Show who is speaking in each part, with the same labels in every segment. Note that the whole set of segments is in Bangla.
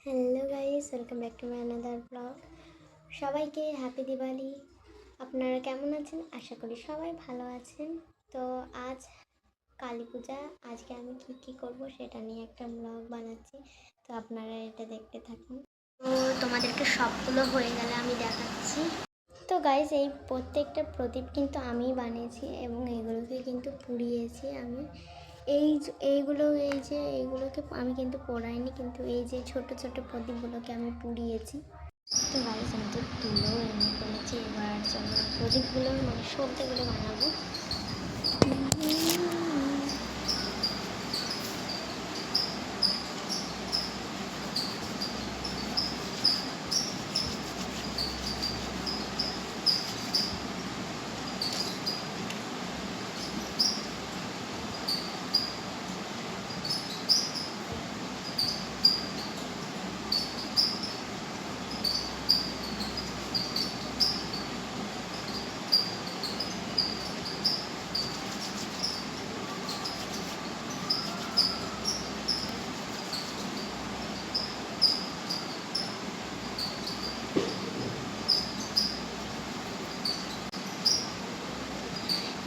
Speaker 1: Hello guys, welcome back to my another blog. সবাইকে হ্যাপি দিওয়ালি। আপনারা কেমন আছেন? আশা করি সবাই ভালো আছেন। তো আজ কালী পূজা, আজকে আমি কি করব সেটা নিয়ে একটা ব্লগ বানাচ্ছি। তো আপনারা এটা দেখতে থাকুন। তো তোমাদেরকে সবগুলো হয়ে গেলে আমি দেখাচ্ছি। তো গাইস, এই প্রত্যেকটা প্রদীপ কিন্তু আমিই বানিয়েছি এবং এইগুলোকে কিন্তু পুড়িয়েছি আমি। এইগুলোকে আমি কিন্তু পোড়াইনি, কিন্তু এই যে ছোট ছোট প্রদীপগুলোকে আমি পুড়িয়েছি। তো গাইস, আমি তো তুলো এনে ফেলেছি। এবার চলো প্রদীপগুলোর সলতেগুলো বানাবো।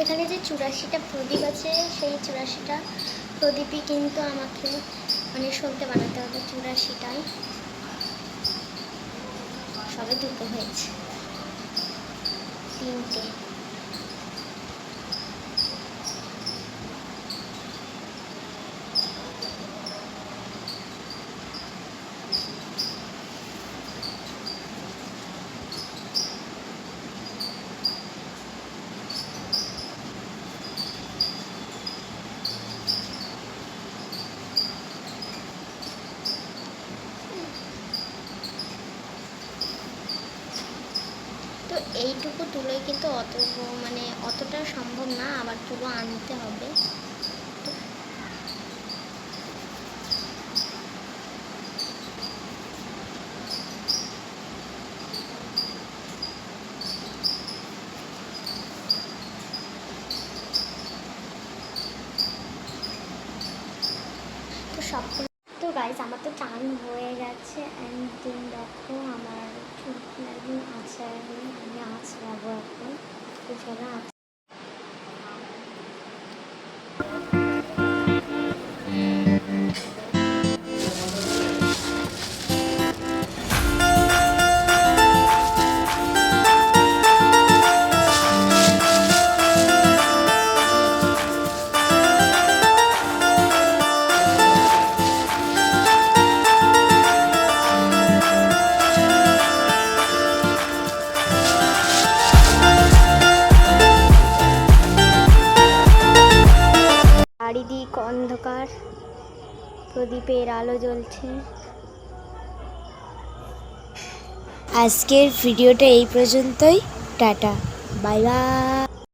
Speaker 1: এখানে যে 84টা প্রদীপ আছে, সেই 84টা প্রদীপই কিন্তু আমাকে সলতে বানাতে হবে। 84টাই, সবে দুটো হয়েছে, 3টে। তো এইটুকু তুলোই কিন্তু অতটা সম্ভব না, আবার তুলো আনতে হবে। তো গাইস, আমার তো টান হয়ে গেছে। অ্যান্ড দেন দেখো, আমার একদিন আমি আঁচড়াবো এখন। তো চলো চারিদিক অন্ধকার, প্রদীপের আলো জ্বলছে।
Speaker 2: আজকের ভিডিওটা এই পর্যন্তই। Tata, bye bye.